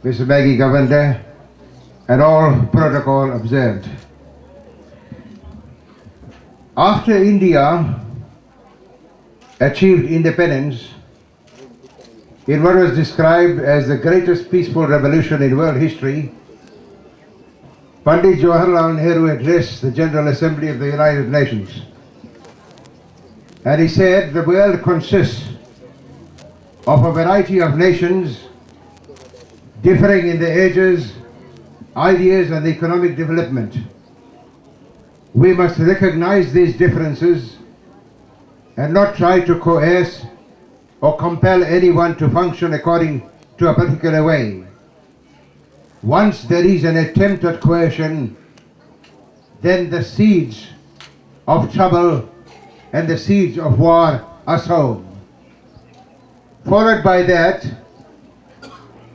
Mr. Maggie Governor, and all protocol observed. After India achieved independence in what was described as the greatest peaceful revolution in world history, Pandit Jawaharlal Nehru addressed the General Assembly of the United Nations. And he said, the world consists of a variety of nations differing in their ages, ideas and economic development. We must recognize these differences and not try to coerce or compel anyone to function according to a particular way. Once there is an attempt at coercion, then the seeds of trouble and the seeds of war are sown. Followed by that,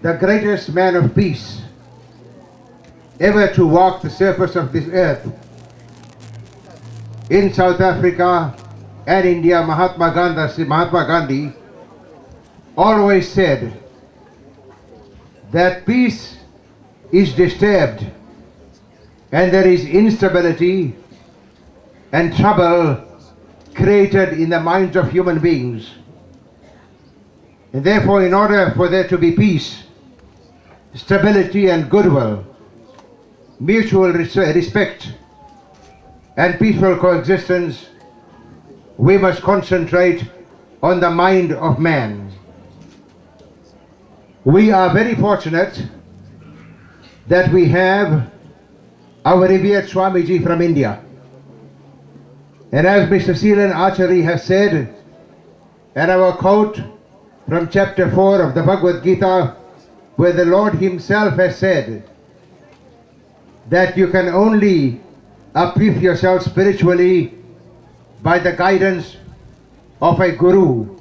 the greatest man of peace ever to walk the surface of this earth in South Africa and India, Mahatma Gandhi, always said that peace is disturbed and there is instability and trouble created in the minds of human beings. And therefore, in order for there to be peace, stability and goodwill, mutual respect and peaceful coexistence, we must concentrate on the mind of man. We are very fortunate that we have our revered Swamiji from India. And as Mr. Seelan Achari has said, and our quote from chapter 4 of the Bhagavad Gita, where the Lord himself has said that you can only uplift yourself spiritually by the guidance of a guru.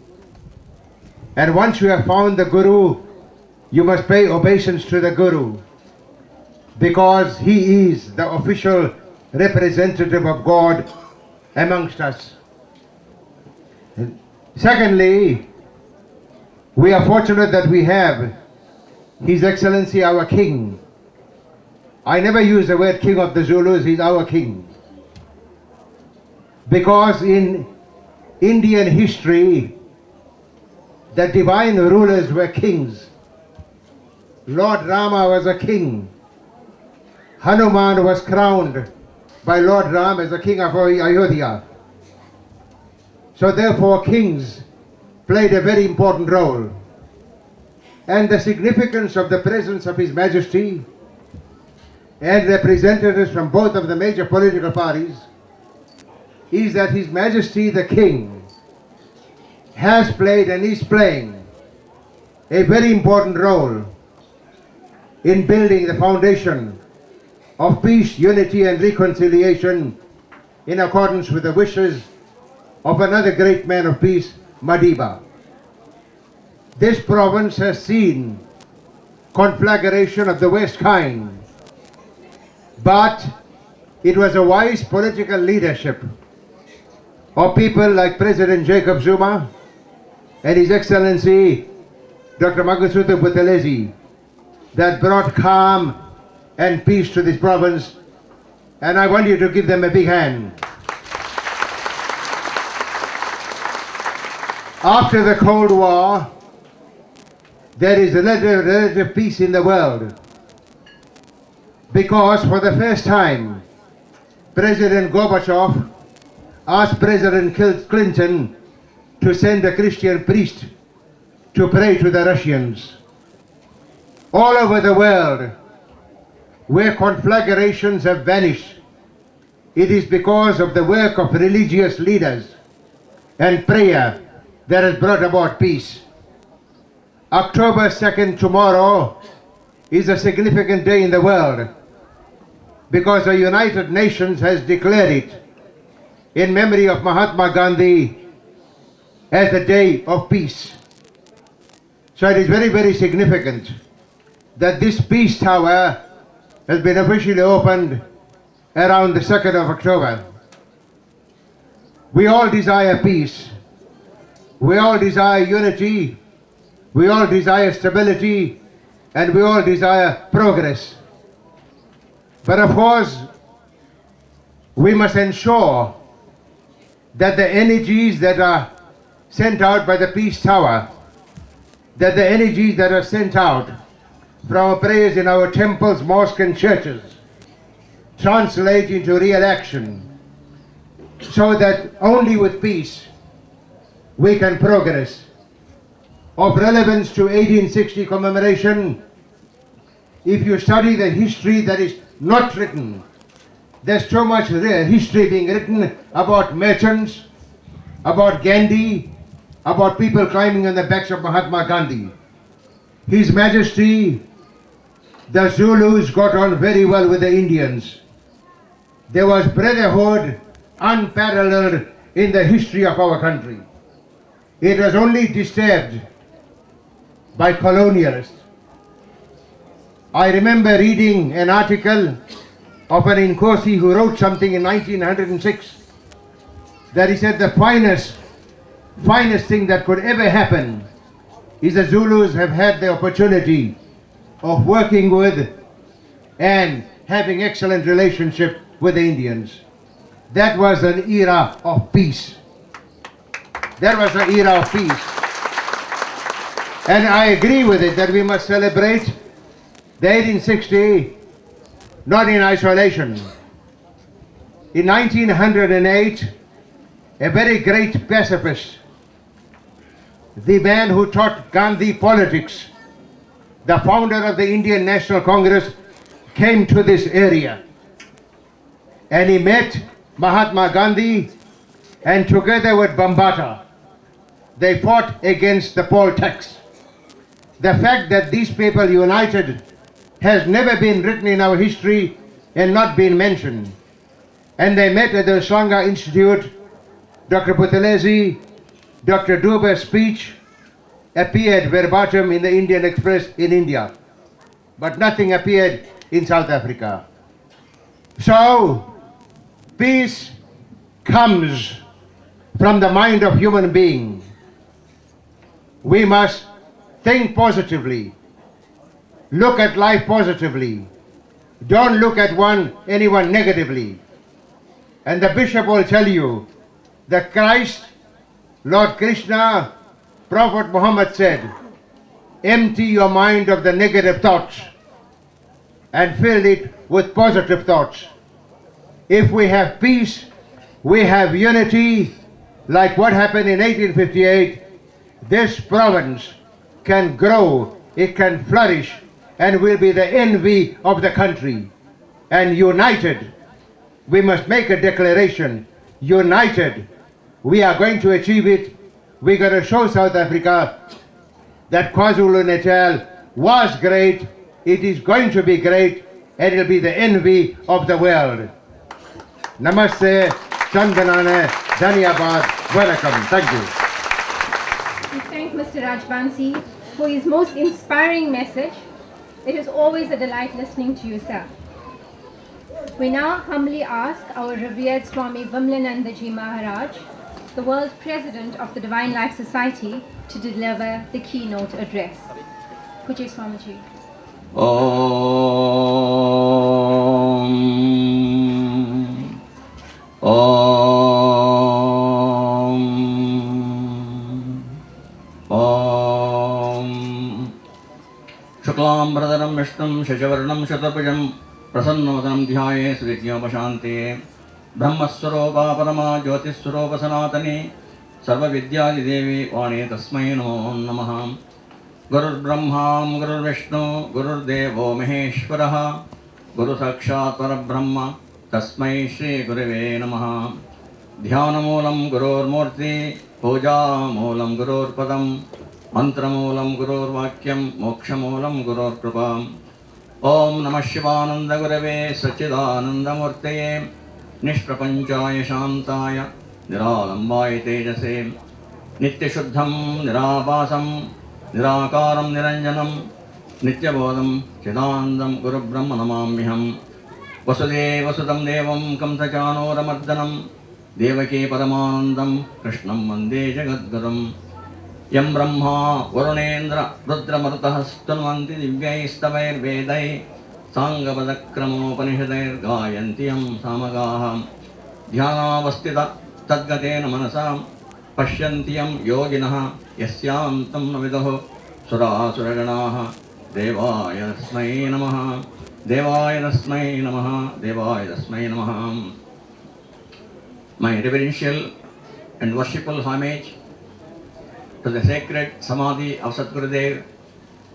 And once you have found the guru, you must pay obeisance to the guru, because he is the official representative of God amongst us. Secondly, we are fortunate that we have His Excellency our King. I never use the word King of the Zulus, he's our King. Because in Indian history, the divine rulers were kings. Lord Rama was a king. Hanuman was crowned by Lord Ram as the king of Ayodhya. So therefore kings played a very important role. And the significance of the presence of His Majesty and representatives from both of the major political parties is that His Majesty the King has played and is playing a very important role in building the foundation of peace, unity and reconciliation in accordance with the wishes of another great man of peace, Madiba. This province has seen conflagration of the worst kind, but it was a wise political leadership of people like President Jacob Zuma and His Excellency Dr. Mangosuthu Buthelezi that brought calm and peace to this province, and I want you to give them a big hand. After the Cold War, there is a relative peace in the world, because for the first time, President Gorbachev asked President Clinton to send a Christian priest to pray to the Russians. All over the world, where conflagrations have vanished, it is because of the work of religious leaders and prayer that has brought about peace. October 2nd, tomorrow, is a significant day in the world, because the United Nations has declared it in memory of Mahatma Gandhi as a day of peace. So it is very, very significant that this peace tower has been officially opened around the 2nd of October. We all desire peace. We all desire unity. We all desire stability and we all desire progress. But of course, we must ensure that the energies that are sent out by the Peace Tower, that the energies that are sent out from our prayers in our temples, mosques and churches translate into real action, so that only with peace we can progress. Of relevance to 1860 commemoration, if you study the history that is not written, there's so much history being written about merchants, about Gandhi, about people climbing on the backs of Mahatma Gandhi. His Majesty, the Zulus got on very well with the Indians. There was brotherhood unparalleled in the history of our country. It was only disturbed by colonialists. I remember reading an article of an Nkosi who wrote something in 1906 that he said the finest thing that could ever happen is the Zulus have had the opportunity of working with and having excellent relationship with the Indians. That was an era of peace. That was an era of peace. And I agree with it that we must celebrate the 1860 not in isolation. In 1908, a very great pacifist, the man who taught Gandhi politics, the founder of the Indian National Congress, came to this area. And he met Mahatma Gandhi, and together with Bambata, they fought against the poll tax. The fact that these people united has never been written in our history and not been mentioned. And they met at the Sangha Institute. Dr. Buthelezi, Dr. Duber's speech appeared verbatim in the Indian Express in India, but nothing appeared in South Africa. So, peace comes from the mind of human being. We must think positively, look at life positively, don't look at anyone negatively. And the bishop will tell you that Christ, Lord Krishna, Prophet Muhammad said, empty your mind of the negative thoughts and fill it with positive thoughts. If we have peace, we have unity, like what happened in 1858, this province can grow, it can flourish, and will be the envy of the country. And united, we must make a declaration, united, we are going to achieve it. We're going to show South Africa that KwaZulu-Natal was great, it is going to be great, and it will be the envy of the world. Namaste, Chandanane, Dhanyabad, welcome, thank you. We thank Mr. Rajbansi for his most inspiring message. It is always a delight listening to you, sir. We now humbly ask our revered Swami Vimalananda Ji Maharaj, the world president of the Divine Life Society, to deliver the keynote address. Pujya Swamiji. Shuklam Bradaram Vishtum Shashavarnam Shatabhujam Prasannavatanam Dhyaye Surityopashantaye Brahmaswarupa Parama Jyotiswarupa Sanatani Sarva Vidyadi Devi Vani Tasmai Namo Namaha Gurur Brahma Gurur Vishnu Gurur Devo Maheshwaraha Guru Sakshat Parabrahma Tasmai Shri Gurave Namaha Dhyanamulam Gurur Murti Puja Mulam Gurur Padam Mantramulam Gurur Vakyam Mokshamulam Gurur Kripam Om Namah Shivananda Gurave Sachidananda Murtaye Nishprapanchaya Shantaya Niralambaya Tejase Nityashuddham Nirabasam Nirakaram Niranjanam Nityabodham Chidandam Guru Brahma Namamiham Vasudeva Vasudam Devam Kamtachano Ramardanam Devaki Paramanandam Krishnam Vande Jagadgurum यं ब्रह्मा वरुणेन्द्र रुद्रमरुतः स्तुन्वन्ति दिव्यैस्तवैर्वेदैः साङ्गपदक्रमोपनिषदैर्गायन्ति यं सामगाः ध्यानावस्थित तद्गतेन मनसा पश्यन्ति यं योगिनः यस्यान्तं न विदुः सुरासुरगणाः देवाय तस्मै नमः देवाय तस्मै नमः देवाय तस्मै नमः. My reverential and worshipful homage to the sacred Samadhi of Satgurudev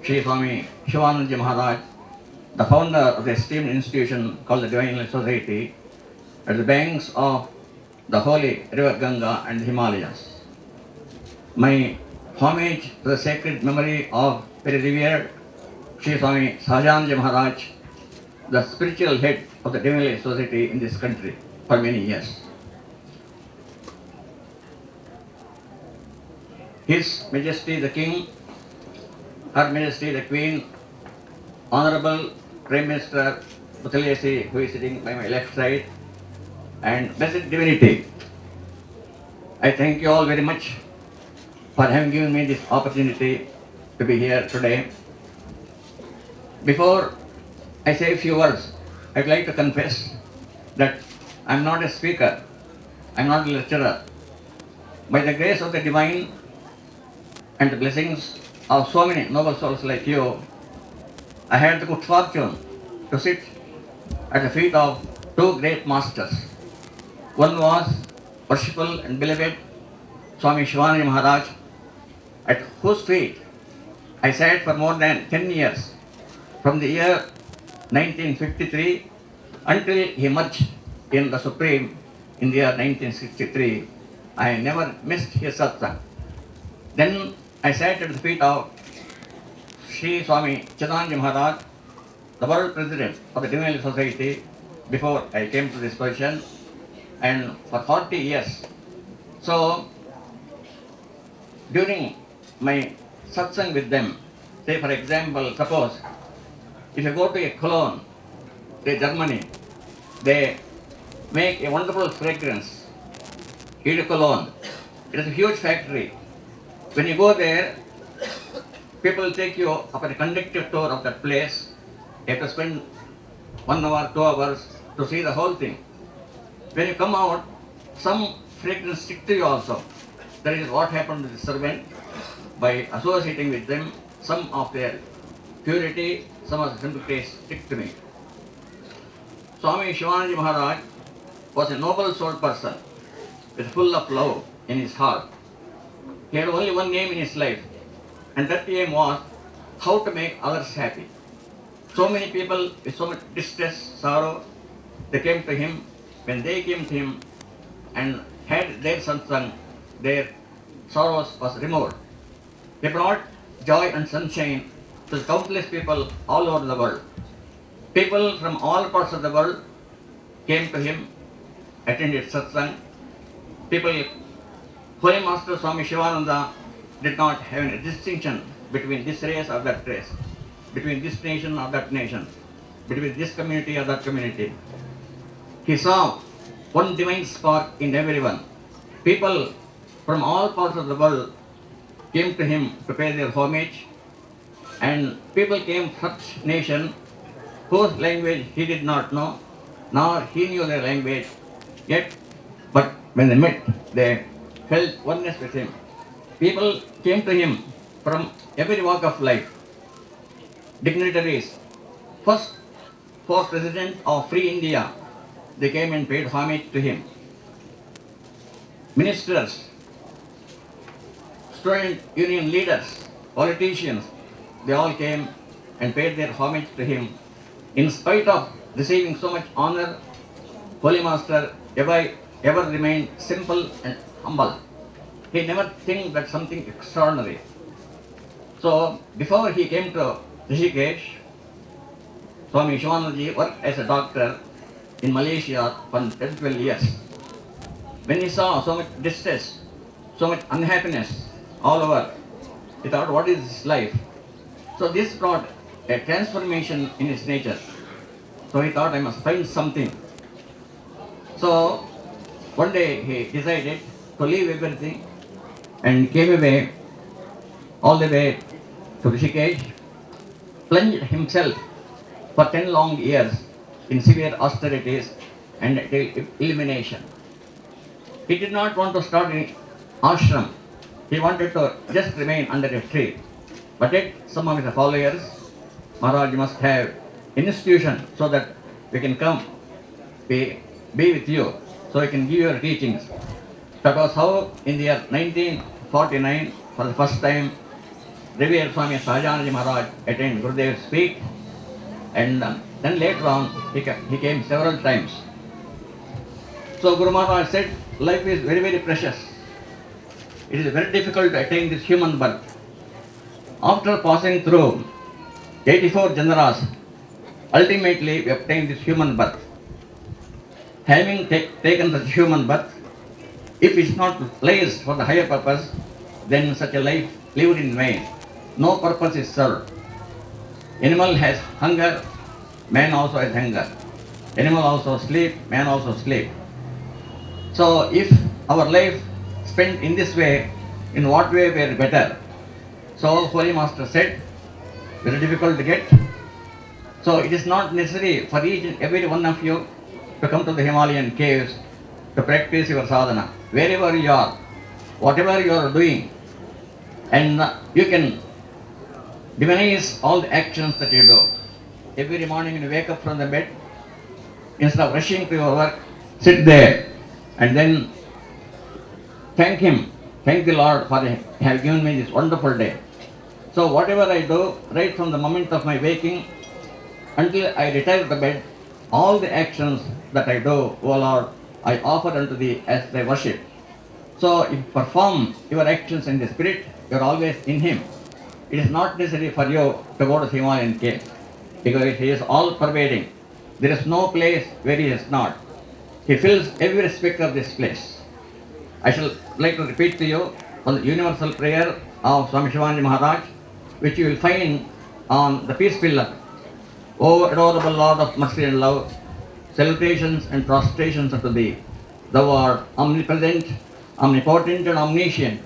Sri Swami Sivananda Maharaj, the founder of the esteemed institution called the Unveiling Society, at the banks of the holy river Ganga and the Himalayas. My homage to the sacred memory of very revered Sri Swami Sahajananda Maharaj, the spiritual head of the Unveiling Society in this country for many years. His Majesty the King, Her Majesty the Queen, Honorable Prime Minister Buthelesi, who is sitting by my left side, and Blessed Divinity, I thank you all very much for having given me this opportunity to be here today. Before I say a few words, I'd like to confess that I'm not a speaker, I'm not a lecturer. By the grace of the Divine and the blessings of so many noble souls like you, I had the good fortune to sit at the feet of two great masters. One was worshipful and beloved Swami Sivananda Maharaj, at whose feet I sat for more than 10 years, from the year 1953 until he merged in the Supreme in the year 1963. I never missed his satsang. Then I sat at the feet of Sri Swami Chidananda Maharaj, the world president of the Unveiling Society, before I came to this position, and for 40 years. So, during my satsang with them, say for example, suppose if you go to a Cologne, to Germany, they make a wonderful fragrance, eau de Cologne. It is a huge factory. When you go there, people take you up a conductive tour of that place. You have to spend 1 hour, 2 hours to see the whole thing. When you come out, some fragrance stick to you also. That is what happened to the servant. By associating with them, some of their purity, some of the simplicity stick to me. Swami Sivananda Maharaj was a noble soul person with full of love in his heart. He had only one aim in his life, and that aim was how to make others happy. So many people with so much distress, sorrow, they came to him. When they came to him and had their satsang, their sorrows was removed. He brought joy and sunshine to countless people all over the world. People from all parts of the world came to him, attended satsang. People, Holy Master Swami Sivananda did not have any distinction between this race or that race, between this nation or that nation, between this community or that community. He saw one divine spark in everyone. People from all parts of the world came to him to pay their homage, and people came from such nation whose language he did not know, nor he knew their language, yet, but when they met, they felt oneness with him. People came to him from every walk of life. Dignitaries, first President of Free India, they came and paid homage to him. Ministers, student union leaders, politicians, they all came and paid their homage to him. In spite of receiving so much honor, Holy Master ever remained simple and humble. He never think that something extraordinary. So, before he came to Rishikesh, Swami Shivananda worked as a doctor in Malaysia for 10-12 years. When he saw so much distress, so much unhappiness all over, he thought, what is this life? So this brought a transformation in his nature. So he thought, I must find something. So one day he decided to leave everything and came away all the way to Rishikesh, plunged himself for 10 long years in severe austerities and elimination. He did not want to start an ashram. He wanted to just remain under a tree. But yet, some of his followers, Maharaj, you must have an institution so that we can come, be with you, so we can give your teachings. That was how in the year 1949, for the first time, revered Swami Sahajananda Maharaj attained Gurudev's feet, and then later on he came several times. So Guru Maharaj said, life is very, very precious. It is very difficult to attain this human birth. After passing through 84 janaras, ultimately we obtain this human birth. Having taken such human birth, if it is not placed for the higher purpose, then such a life lived in vain. No purpose is served. Animal has hunger, man also has hunger. Animal also sleep, man also sleep. So if our life spent in this way, in what way we are better? So Holy Master said, very difficult to get. So it is not necessary for each and every one of you to come to the Himalayan caves to practice your sadhana. Wherever you are, whatever you are doing, and you can divinize all the actions that you do. Every morning when you wake up from the bed, instead of rushing to your work, sit there and then thank Him, thank the Lord for have given me this wonderful day. So whatever I do, right from the moment of my waking until I retire to bed, all the actions that I do, O Lord, I offer unto Thee as Thy worship. So if you perform your actions in the Spirit, you are always in Him. It is not necessary for you to go to the Himalayan cave, because He is all pervading. There is no place where He is not. He fills every aspect of this place. I shall like to repeat to you on the universal prayer of Swami Sivananda Maharaj, which you will find on the peace pillar. O adorable Lord of mercy and love, salutations and prostrations unto Thee. Thou art omnipresent, omnipotent and omniscient.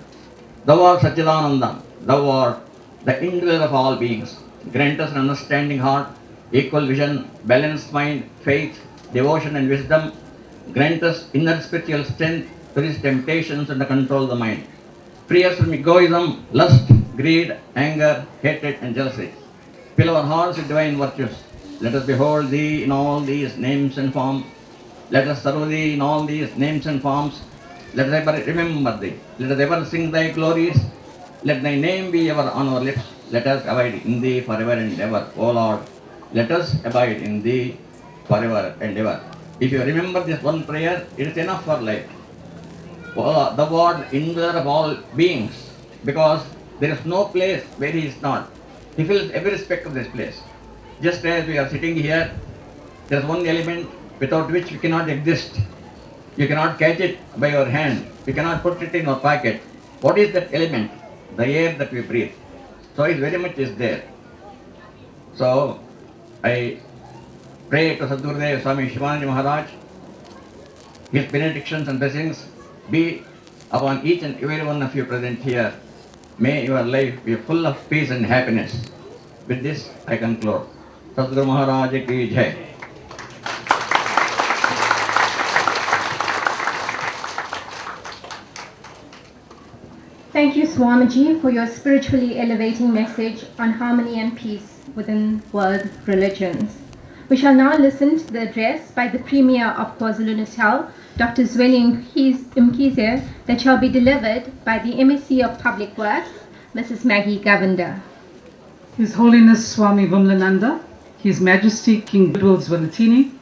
Thou art Satchidananda. Thou art the indweller of all beings. Grant us an understanding heart, equal vision, balanced mind, faith, devotion and wisdom. Grant us inner spiritual strength to resist temptations and to control the mind. Free us from egoism, lust, greed, anger, hatred and jealousy. Fill our hearts with divine virtues. Let us behold Thee in all these names and forms. Let us serve Thee in all these names and forms. Let us ever remember Thee. Let us ever sing Thy glories. Let Thy name be ever on our lips. Let us abide in Thee forever and ever. O Lord, let us abide in Thee forever and ever. If you remember this one prayer, it is enough for life. The word indweller of all beings, because there is no place where He is not. He fills every aspect of this place. Just as we are sitting here, there is one element without which we cannot exist. You cannot catch it by your hand. You cannot put it in your pocket. What is that element? The air that we breathe. So it very much is there. So I pray to Sadgurudev Swami Sivananda Maharaj, his benedictions and blessings be upon each and every one of you present here. May your life be full of peace and happiness. With this, I conclude. Sadguru Maharaj ki jai. Thank you, Swamiji, for your spiritually elevating message on harmony and peace within world religions. We shall now listen to the address by the Premier of KwaZulu-Natal, Dr. Zweli Mkhize, that shall be delivered by the MSc of Public Works, Mrs. Maggie Govender. His Holiness Swami Vimalananda, His Majesty King Goodwill Zwelithini,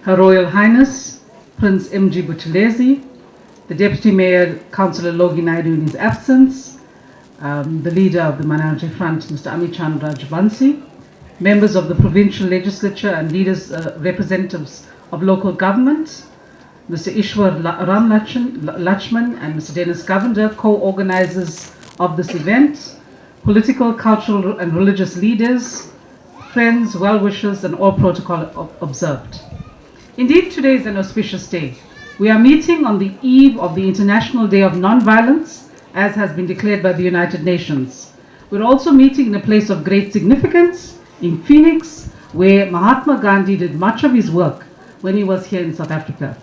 Her Royal Highness Prince M.G. Buthelezi, the Deputy Mayor Councillor Logi Naidu in his absence, the Leader of the Minority Front Mr. Amichan Rajbansi, members of the Provincial Legislature and leaders, representatives of local governments, Mr. Ishwar Ramlutchman and Mr. Dennis Govender, co-organizers of this event, political, cultural and religious leaders, friends, well-wishers and all protocol observed. Indeed, today is an auspicious day. We are meeting on the eve of the International Day of Non-Violence, as has been declared by the United Nations. We're also meeting in a place of great significance in Pheonix, where Mahatma Gandhi did much of his work when he was here in South Africa.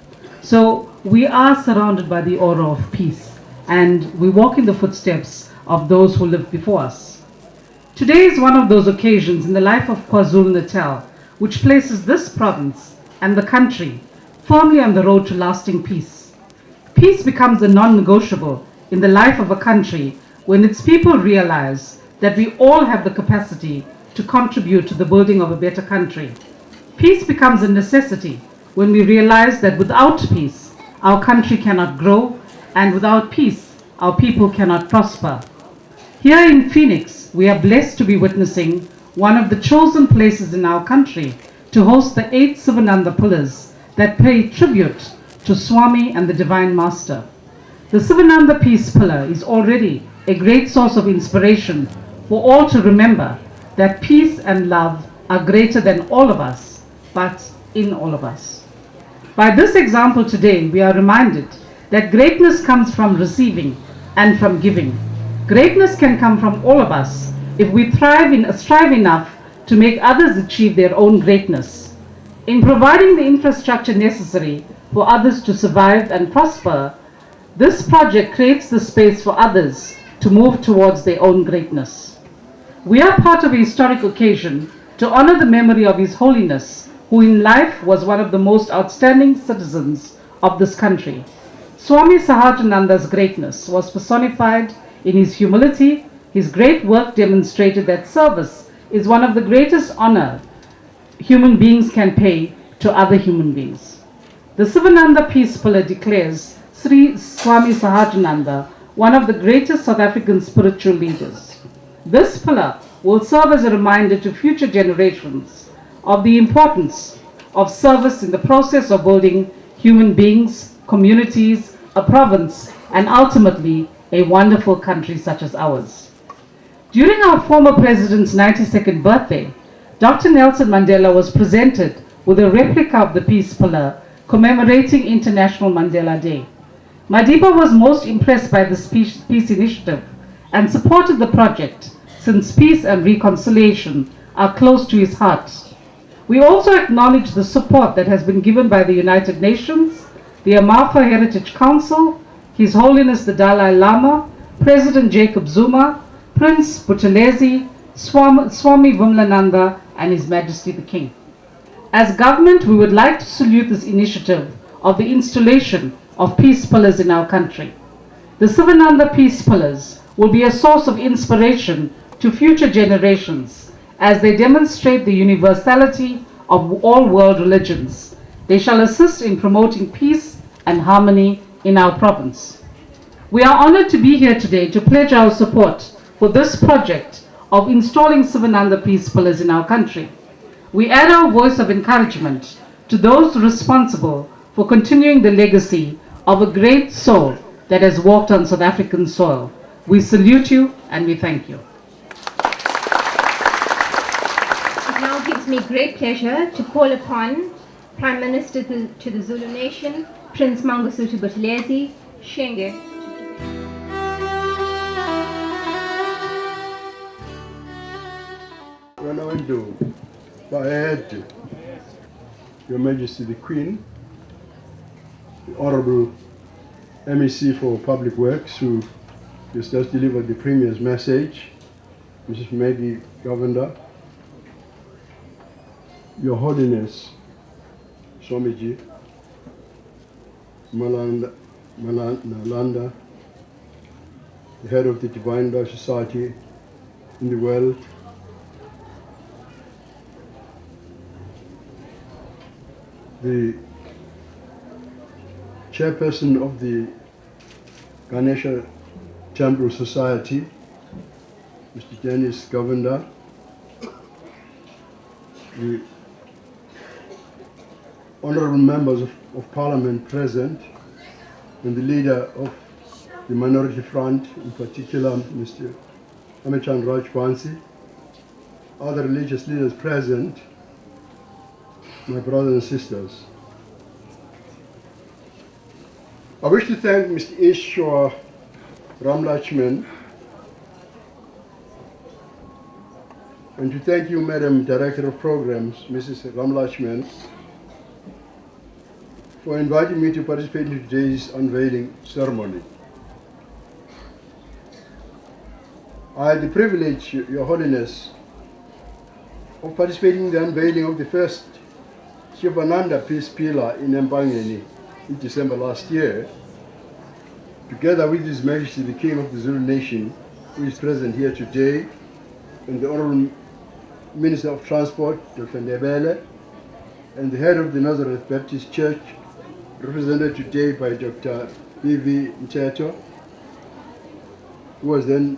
So we are surrounded by the aura of peace, and we walk in the footsteps of those who lived before us. Today is one of those occasions in the life of KwaZulu-Natal which places this province and the country firmly on the road to lasting peace. Peace becomes a non-negotiable in the life of a country when its people realize that we all have the capacity to contribute to the building of a better country. Peace becomes a necessity when we realize that without peace, our country cannot grow, and without peace, our people cannot prosper. Here in Pheonix, we are blessed to be witnessing one of the chosen places in our country to host the 8 Sivananda pillars that pay tribute to Swami and the Divine Master. The Sivananda Peace Pillar is already a great source of inspiration for all to remember that peace and love are greater than all of us, but in all of us. By this example today, we are reminded that greatness comes from receiving and from giving. Greatness can come from all of us if we strive enough to make others achieve their own greatness. In providing the infrastructure necessary for others to survive and prosper, this project creates the space for others to move towards their own greatness. We are part of a historic occasion to honor the memory of His Holiness, who in life was one of the most outstanding citizens of this country. Swami Sahajananda's greatness was personified in his humility. His great work demonstrated that service is one of the greatest honor human beings can pay to other human beings. The Sivananda Peace Pillar declares Sri Swami Sahajananda one of the greatest South African spiritual leaders. This pillar will serve as a reminder to future generations of the importance of service in the process of building human beings, communities, a province, and ultimately a wonderful country such as ours. During our former president's 92nd birthday, Dr. Nelson Mandela was presented with a replica of the Peace Pillar commemorating International Mandela Day. Madiba was most impressed by this peace initiative and supported the project since peace and reconciliation are close to his heart. We also acknowledge the support that has been given by the United Nations, the Amafa Heritage Council, His Holiness the Dalai Lama, President Jacob Zuma, Prince Buthelezi, Swami Vimalananda, and His Majesty the King. As government, we would like to salute this initiative of the installation of peace pillars in our country. The Sivananda Peace Pillars will be a source of inspiration to future generations as they demonstrate the universality of all world religions. They shall assist in promoting peace and harmony in our province. We are honored to be here today to pledge our support for this project of installing Sivananda Peace Pillars in our country. We add our voice of encouragement to those responsible for continuing the legacy of a great soul that has walked on South African soil. We salute you and we thank you. It now gives me great pleasure to call upon Prime Minister to the Zulu Nation, Prince Mangosuthu Buthelezi, Shenge. When I went to Baed, Your Majesty the Queen, the Honorable MEC for Public Works, who has just delivered the Premier's message, Mrs. Maggie Governor, Your Holiness, Swamiji, Vimalananda, the head of the Divine Love Society in the world, the chairperson of the Ganesha Temple Society, Mr. Dennis Govender, the honorable members of Parliament present, and the leader of the Minority Front, in particular Mr. Amechan Rajbansi, other religious leaders present, my brothers and sisters. I wish to thank Mr. Ishwar Ramlutchman and to thank you, Madam Director of Programs, Mrs. Ramlutchman, for inviting me to participate in today's unveiling ceremony. I had the privilege, Your Holiness, of participating in the unveiling of the first Sivananda Peace Pillar in Mbangeni in December last year, together with His Majesty the King of the Zulu Nation, who is present here today, and the Honorable Minister of Transport, Dr. Ndebele, and the head of the Nazareth Baptist Church, represented today by Dr. B.V. Mteto, who was then,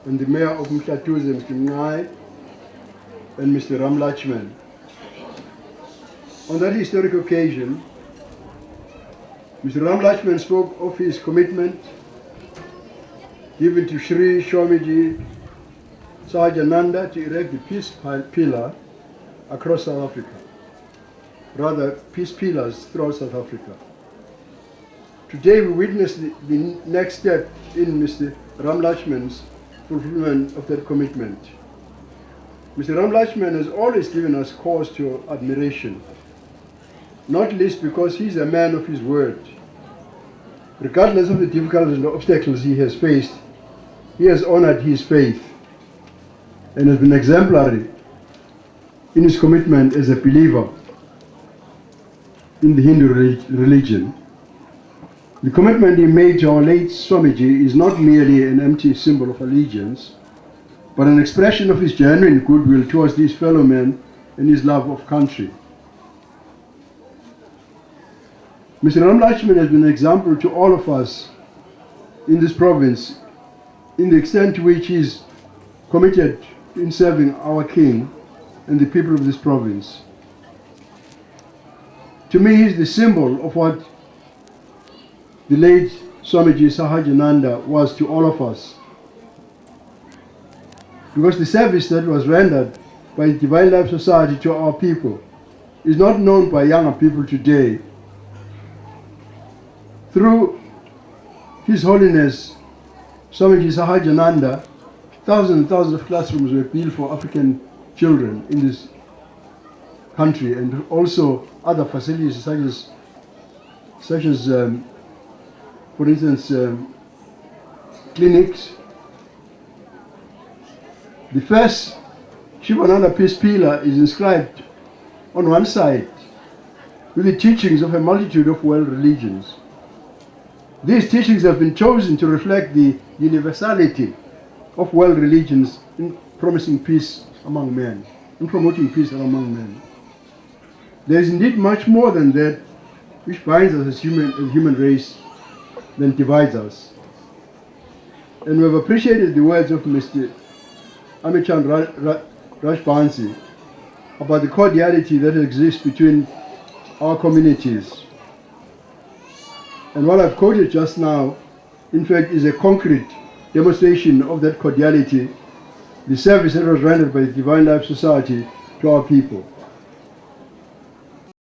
and the Mayor of Mhlatuze, Mr. Ngai, and Mr. Ramlutchman. On that historic occasion, Mr. Ramlutchman spoke of his commitment given to Sri Swamiji Sahajananda to erect the peace pillar across South Africa. Rather, peace pillars throughout South Africa. Today we witness the next step in Mr. Ramlutchman's fulfillment of that commitment. Mr. Ramlutchman has always given us cause to admiration, not least because he is a man of his word. Regardless of the difficulties and obstacles he has faced, he has honored his faith and has been exemplary in his commitment as a believer in the Hindu religion. The commitment he made to our late Swamiji is not merely an empty symbol of allegiance, but an expression of his genuine goodwill towards his fellow men and his love of country. Mr. Ramlutchman has been an example to all of us in this province in the extent to which he is committed in serving our King and the people of this province. To me, he is the symbol of what the late Swamiji Sahajananda was to all of us. Because the service that was rendered by the Divine Life Society to our people is not known by younger people today. Through His Holiness Swamiji Sahajananda, thousands and thousands of classrooms were built for African children in this country, and also other facilities such as for instance, clinics. The first Sivananda Peace Pillar is inscribed on one side with the teachings of a multitude of world religions. These teachings have been chosen to reflect the universality of world religions in promising peace among men, in promoting peace among men. There is indeed much more than that which binds us as human race than divides us. And we have appreciated the words of Mr. Amichan Rajbansi about the cordiality that exists between our communities. And what I've quoted just now, in fact, is a concrete demonstration of that cordiality, the service that was rendered by the Divine Life Society to our people.